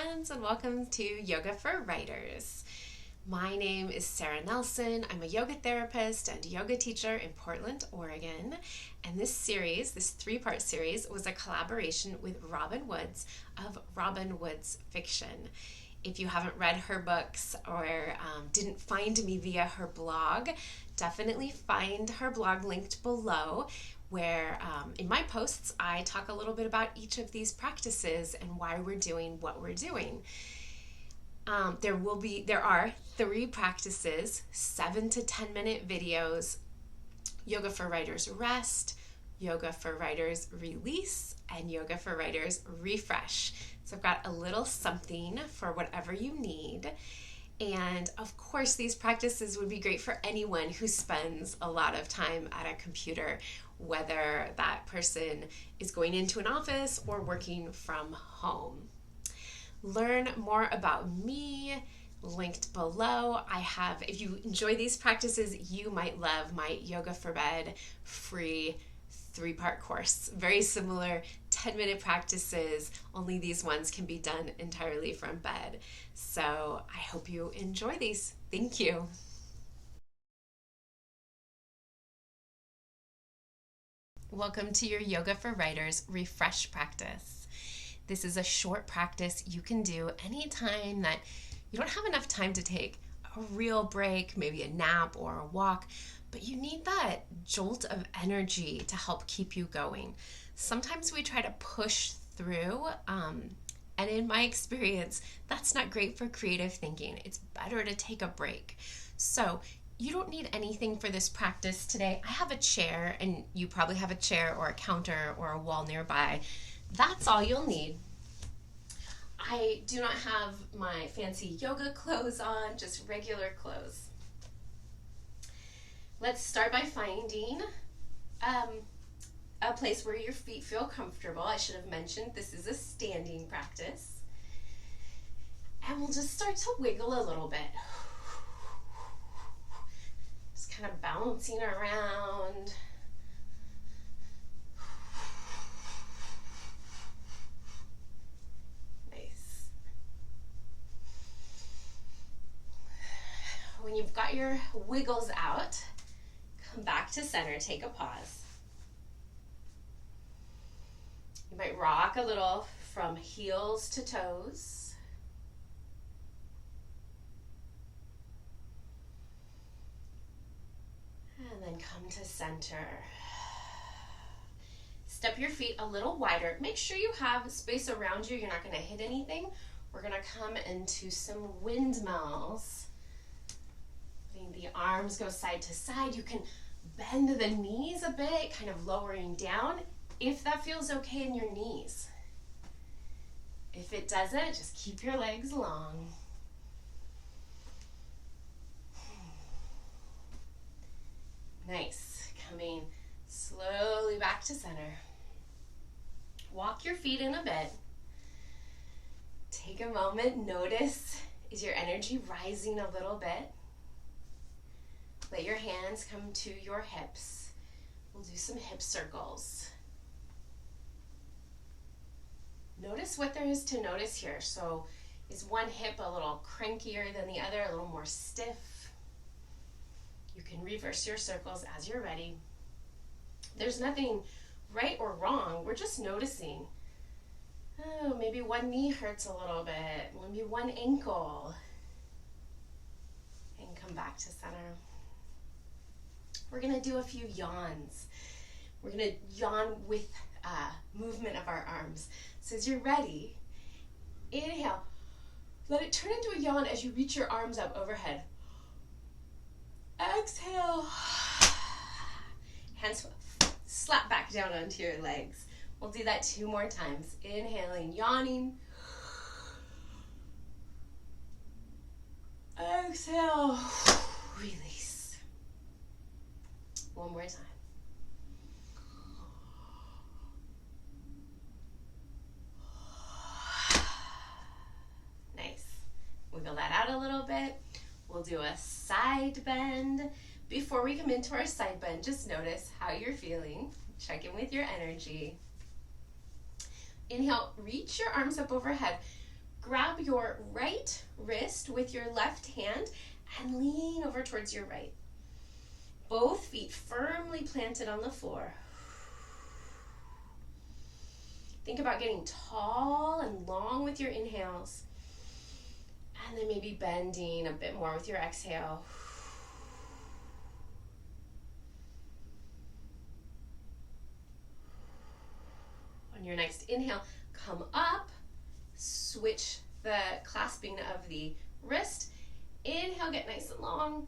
friends, and welcome to Yoga for Writers. My name is Sarah Nelson. I'm a yoga therapist and yoga teacher in Portland, Oregon. And this series, this three-part series, was a collaboration with Robin Woods of Robin Woods Fiction. If you haven't read her books or didn't find me via her blog, definitely find her blog linked below, where in my posts I talk a little bit about each of these practices and why we're doing what we're doing. There are 3 practices, 7 to 10 minute videos: Yoga for Writers Rest, Yoga for Writers Release, and Yoga for Writers Refresh. So I've got a little something for whatever you need. And of course, these practices would be great for anyone who spends a lot of time at a computer, whether that person is going into an office or working from home. Learn more about me, linked below. If you enjoy these practices, you might love my Yoga for Bed free 3-part course. Very similar 10-minute practices, only these ones can be done entirely from bed. So I hope you enjoy these. Thank you. Welcome to your Yoga for Writers Refresh practice. This is a short practice you can do anytime that you don't have enough time to take a real break, maybe a nap or a walk, but you need that jolt of energy to help keep you going. Sometimes we try to push through, and in my experience, that's not great for creative thinking. It's better to take a break. So you don't need anything for this practice today. I have a chair, and you probably have a chair or a counter or a wall nearby. That's all you'll need. I do not have my fancy yoga clothes on, just regular clothes. Let's start by finding a place where your feet feel comfortable. I should have mentioned this is a standing practice. And we'll just start to wiggle a little bit. Just kind of bouncing around. Nice. When you've got your wiggles out, come back to center, take a pause. You might rock a little from heels to toes. And then come to center. Step your feet a little wider. Make sure you have space around you. You're not going to hit anything. We're going to come into some windmills. Letting the arms go side to side. You can bend the knees a bit, kind of lowering down, if that feels okay in your knees. If it doesn't, just keep your legs long. Nice. Coming slowly back to center. Walk your feet in a bit. Take a moment, notice, is your energy rising a little bit? Let your hands come to your hips. We'll do some hip circles. Notice what there is to notice here. So is one hip a little crankier than the other, a little more stiff? You can reverse your circles as you're ready. There's nothing right or wrong. We're just noticing. Oh, maybe one knee hurts a little bit. Maybe one ankle. And come back to center. We're going to do a few yawns. We're going to yawn with movement of our arms. So as you're ready, inhale. Let it turn into a yawn as you reach your arms up overhead. Exhale. Hands slap back down onto your legs. We'll do that 2 more times. Inhaling, yawning. Exhale. Release. 1 more time. Nice. Wiggle that out a little bit. We'll do a side bend. Before we come into our side bend, just notice how you're feeling. Check in with your energy. Inhale, reach your arms up overhead. Grab your right wrist with your left hand and lean over towards your right. Both feet firmly planted on the floor. Think about getting tall and long with your inhales, and then maybe bending a bit more with your exhale. On your next inhale, come up, switch the clasping of the wrist. Inhale, get nice and long.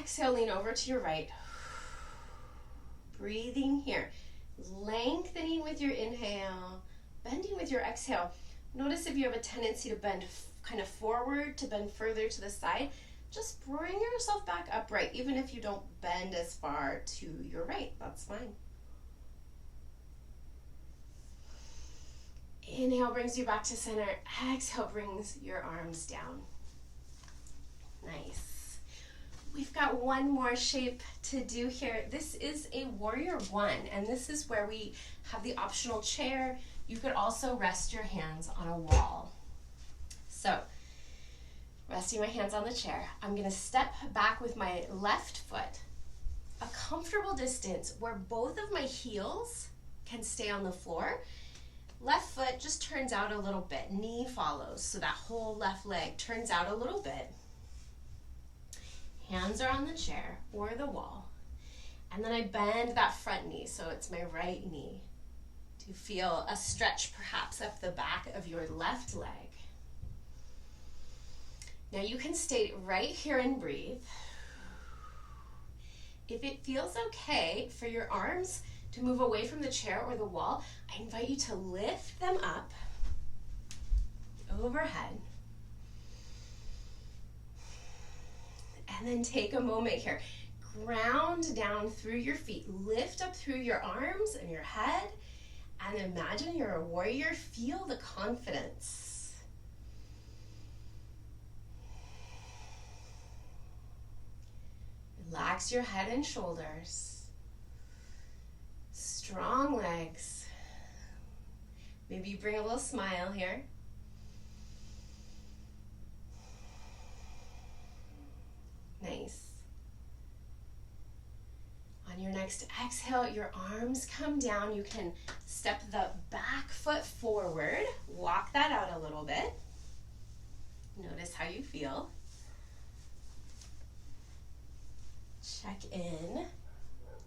Exhale, lean over to your right. Breathing here. Lengthening with your inhale, bending with your exhale. Notice if you have a tendency to bend kind of forward, to bend further to the side, just bring yourself back upright, even if you don't bend as far to your right. That's fine. Inhale brings you back to center. Exhale brings your arms down. Nice. We've got one more shape to do here. This is a warrior one, and this is where we have the optional chair. You could also rest your hands on a wall. So, resting my hands on the chair, I'm gonna step back with my left foot a comfortable distance where both of my heels can stay on the floor. Left foot just turns out a little bit, knee follows, so that whole left leg turns out a little bit. Hands are on the chair or the wall. And then I bend that front knee, so it's my right knee. To feel a stretch perhaps up the back of your left leg. Now you can stay right here and breathe. If it feels okay for your arms to move away from the chair or the wall, I invite you to lift them up overhead. And then take a moment here. Ground down through your feet. Lift up through your arms and your head. And imagine you're a warrior. Feel the confidence. Relax your head and shoulders. Strong legs. Maybe you bring a little smile here. Nice. On your next exhale, your arms come down. You can step the back foot forward. Walk that out a little bit. Notice how you feel. Check in.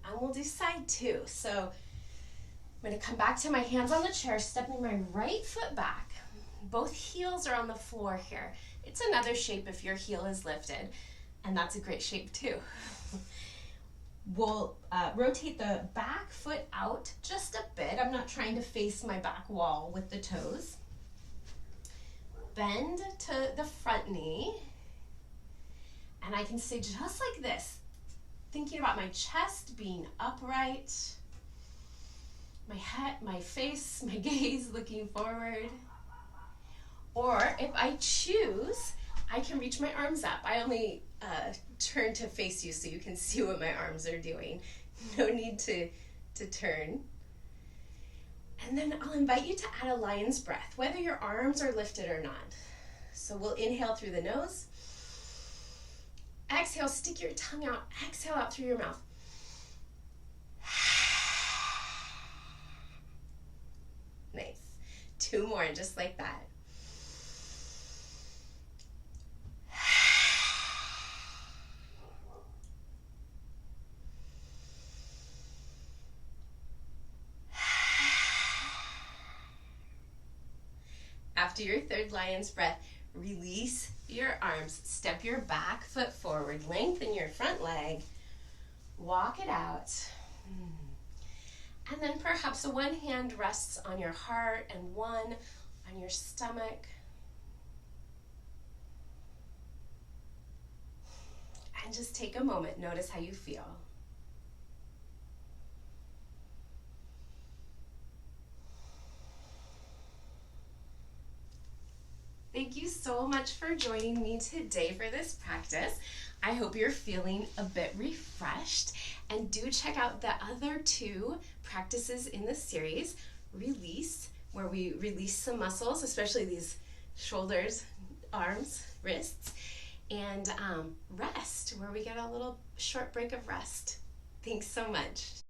And we'll do side two. So I'm going to come back to my hands on the chair, stepping my right foot back. Both heels are on the floor here. It's another shape if your heel is lifted, and that's a great shape too. We'll rotate the back foot out just a bit. I'm not trying to face my back wall with the toes. Bend to the front knee. And I can stay just like this, thinking about my chest being upright, my head, my face, my gaze looking forward. Or if I choose, I can reach my arms up. I only turn to face you so you can see what my arms are doing. No need to turn. And then I'll invite you to add a lion's breath, whether your arms are lifted or not. So we'll inhale through the nose. Exhale, stick your tongue out. Exhale out through your mouth. Nice. Two more, just like that. After your third lion's breath, release your arms. Step your back foot forward. Lengthen your front leg. Walk it out. And then perhaps one hand rests on your heart and one on your stomach. And just take a moment. Notice how you feel. Thank you so much for joining me today for this practice. I hope you're feeling a bit refreshed, and do check out the other two practices in the series. Release, where we release some muscles, especially these shoulders, arms, wrists, and rest, where we get a little short break of rest. Thanks so much.